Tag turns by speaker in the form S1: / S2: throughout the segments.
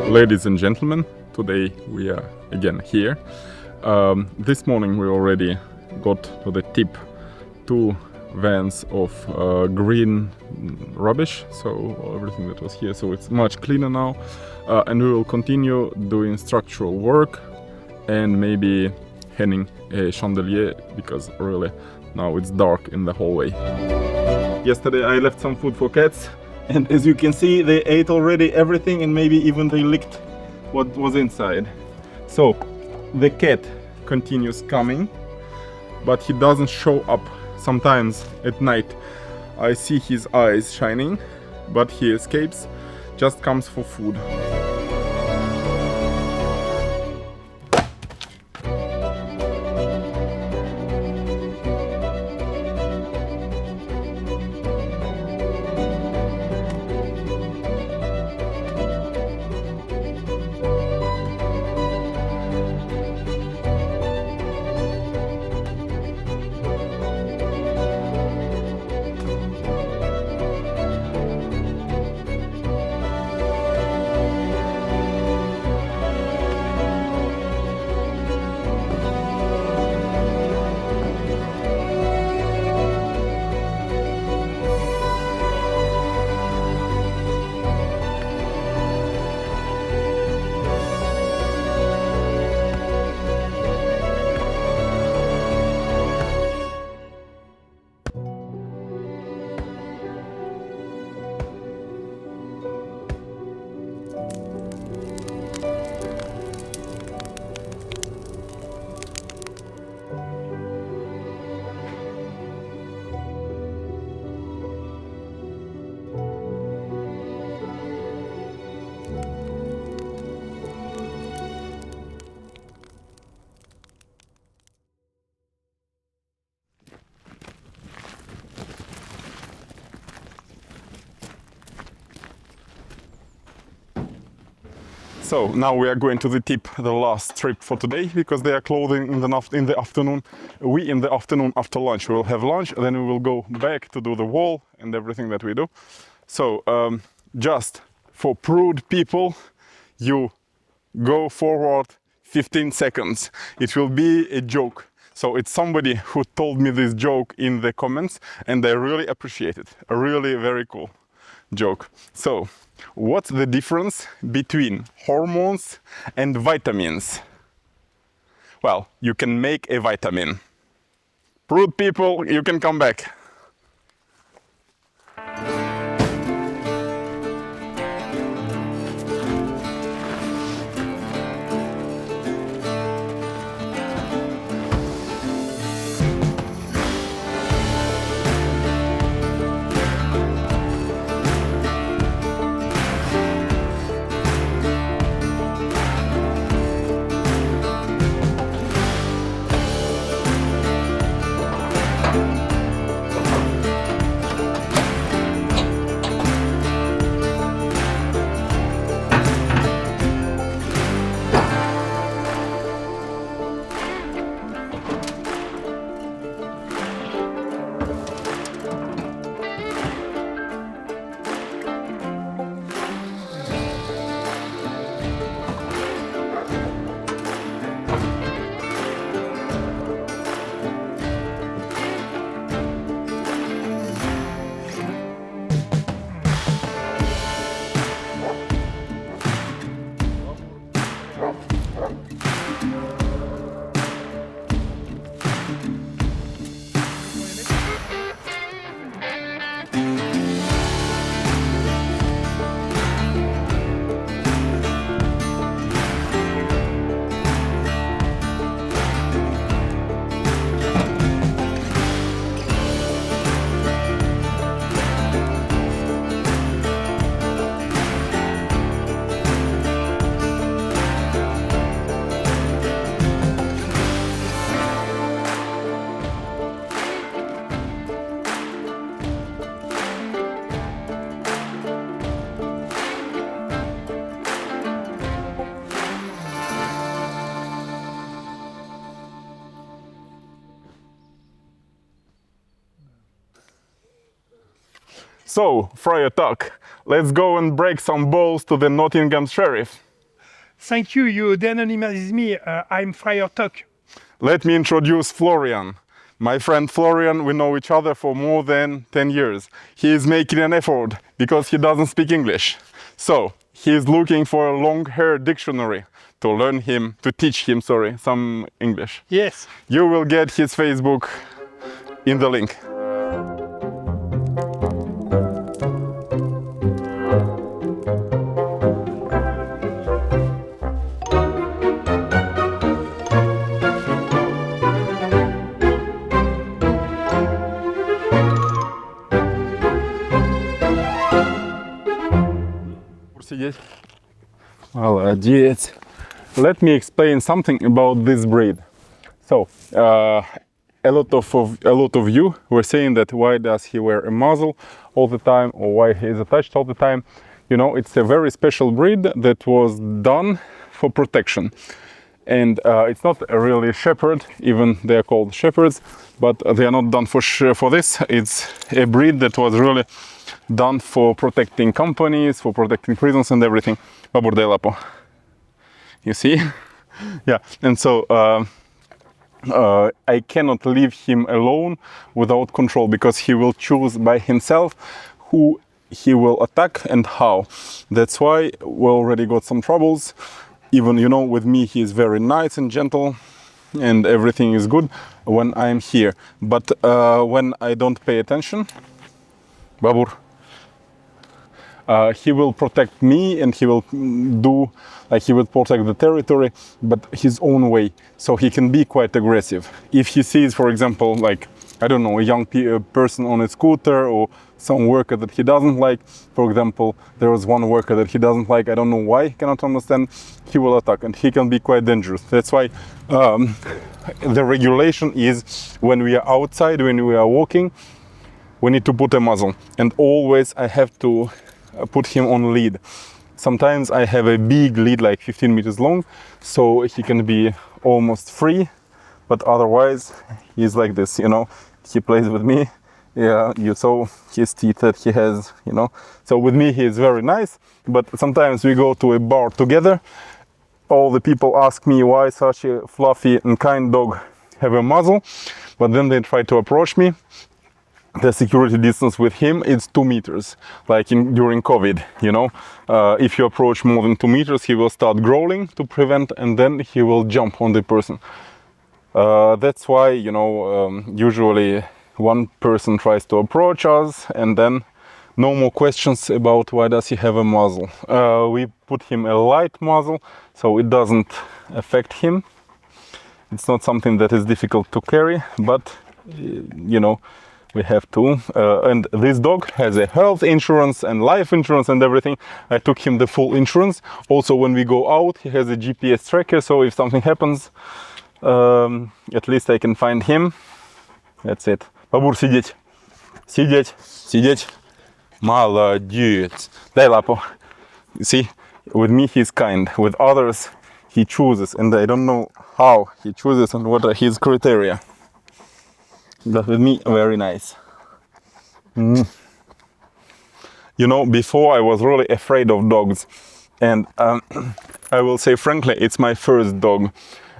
S1: Ladies and gentlemen, today we are again here. This morning we already got to the tip 2 vans of green rubbish, so everything that was here, so it's much cleaner now, and we will continue doing structural work and maybe hanging a chandelier, because really now it's dark in the hallway. Yesterday I left some food for cats, and as you can see they ate already everything, and maybe even they licked what was inside. So the cat continues coming, but he doesn't show up. Sometimes at night I see his eyes shining, but he escapes, just comes for food. So now we are going to the tip, the last trip for today, because they are closing in the afternoon. We in the afternoon after lunch we will have lunch, then we will go back to do the wall and everything that we do. So just for prude people, you go forward 15 seconds. It will be a joke. So it's somebody who told me this joke in the comments, and I really appreciate it. A really very cool joke. So what's the difference between hormones and vitamins? Well, you can make a vitamin. Prude people, you can come back. So, Friar Tuck, let's go and break some balls to the Nottingham Sheriff.
S2: Thank you, you de-anonymize me, I'm Friar Tuck.
S1: Let me introduce Florian. My friend Florian, we know each other for more than 10 years. He is making an effort because he doesn't speak English. So, he is looking for a long-hair dictionary to teach him, some English.
S2: Yes.
S1: You will get his Facebook in the link. Молодец. Let me explain something about this breed. So, a lot of you were saying that why does he wear a muzzle all the time, or why he is attached all the time. You know, it's a very special breed that was done for protection. And it's not a really shepherd, even they are called shepherds, but they are not done for this. It's a breed that was really done for protecting companies, for protecting prisons and everything. You see? Yeah, and so I cannot leave him alone without control, because he will choose by himself who he will attack and how. That's why we already got some troubles. Even, you know, with me he is very nice and gentle and everything is good when I'm here. But when I don't pay attention, Babur, he will protect me, and he will he will protect the territory, but his own way. So he can be quite aggressive. If he sees, for example, like, I don't know, a young person on a scooter, or some worker that he doesn't like. For example, there was one worker that he doesn't like, I don't know why, cannot understand, he will attack, and he can be quite dangerous. That's why the regulation is, when we are outside, when we are walking, we need to put a muzzle, and always I have to put him on lead. Sometimes I have a big lead, like 15 meters long, so he can be almost free, but otherwise he's like this, you know. He plays with me. Yeah, you saw his teeth that he has, you know. So with me he is very nice, but sometimes we go to a bar together. All the people ask me why such a fluffy and kind dog have a muzzle, but then they try to approach me. The security distance with him is 2 meters, like during COVID, you know. If you approach more than 2 meters, he will start growling to prevent, and then he will jump on the person. That's why, you know, usually one person tries to approach us, and then no more questions about why does he have a muzzle. We put him a light muzzle, so it doesn't affect him. It's not something that is difficult to carry, but, you know, we have to. And this dog has a health insurance and life insurance and everything. I took him the full insurance. Also, when we go out, he has a GPS tracker, so if something happens, at least I can find him. That's it. Бабур, сидеть. Сидеть. Сидеть. Молодец. Дай лапу. See, with me he's kind. With others, he chooses. And I don't know how he chooses and what are his criteria. But with me, very nice. You know, before I was really afraid of dogs. And I will say frankly, it's my first dog.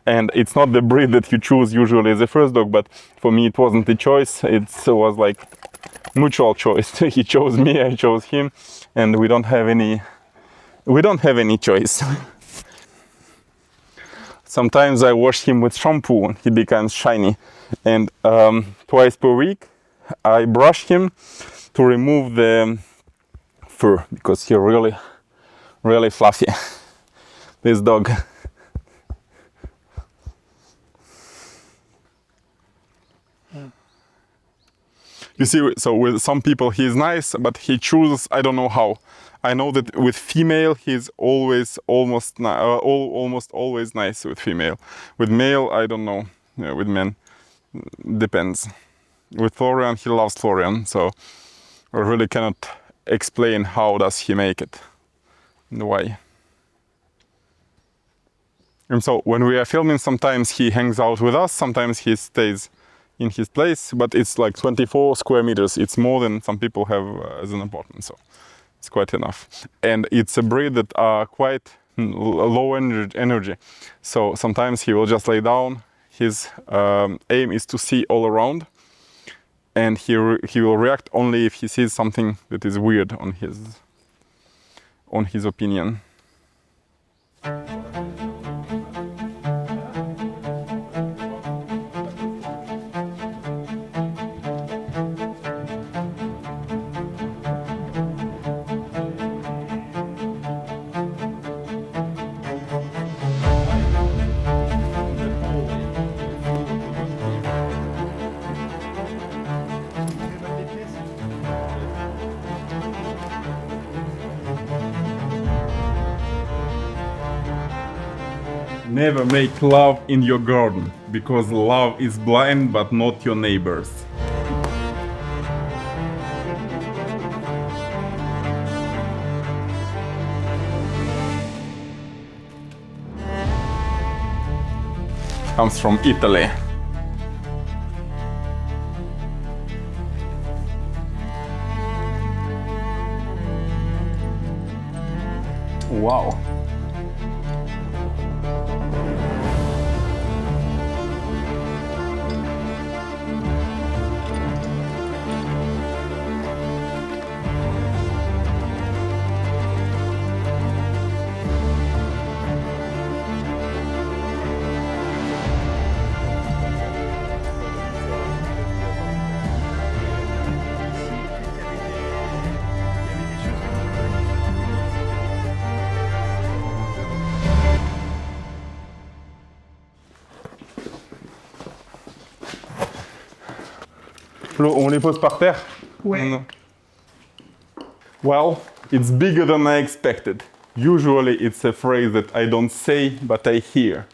S1: And it's not the breed that you choose usually as a first dog, but for me it wasn't a choice. It was like mutual choice. He chose me, I chose him, and we don't have any choice. Sometimes I wash him with shampoo and he becomes shiny. And twice per week I brush him to remove the fur, because he's really, really fluffy. This dog. You see, so with some people he's nice, but he chooses, I don't know how. I know that with female he's always almost always nice with female. With male, I don't know. Yeah, with men, depends. With Florian, he loves Florian, so I really cannot explain how does he make it and why. And so when we are filming, sometimes he hangs out with us, sometimes he stays in his place, but it's like 24 square meters. It's more than some people have as an apartment, so it's quite enough. And it's a breed that are quite low energy. So sometimes he will just lay down. His aim is to see all around, and he will react only if he sees something that is weird on his opinion. Never make love in your garden, because love is blind but not your neighbors. Comes from Italy. Wow. Flo, on les pose par terre?
S2: Ouais.
S1: Non. Well, it's bigger than I expected. Usually it's a phrase that I don't say, but I hear.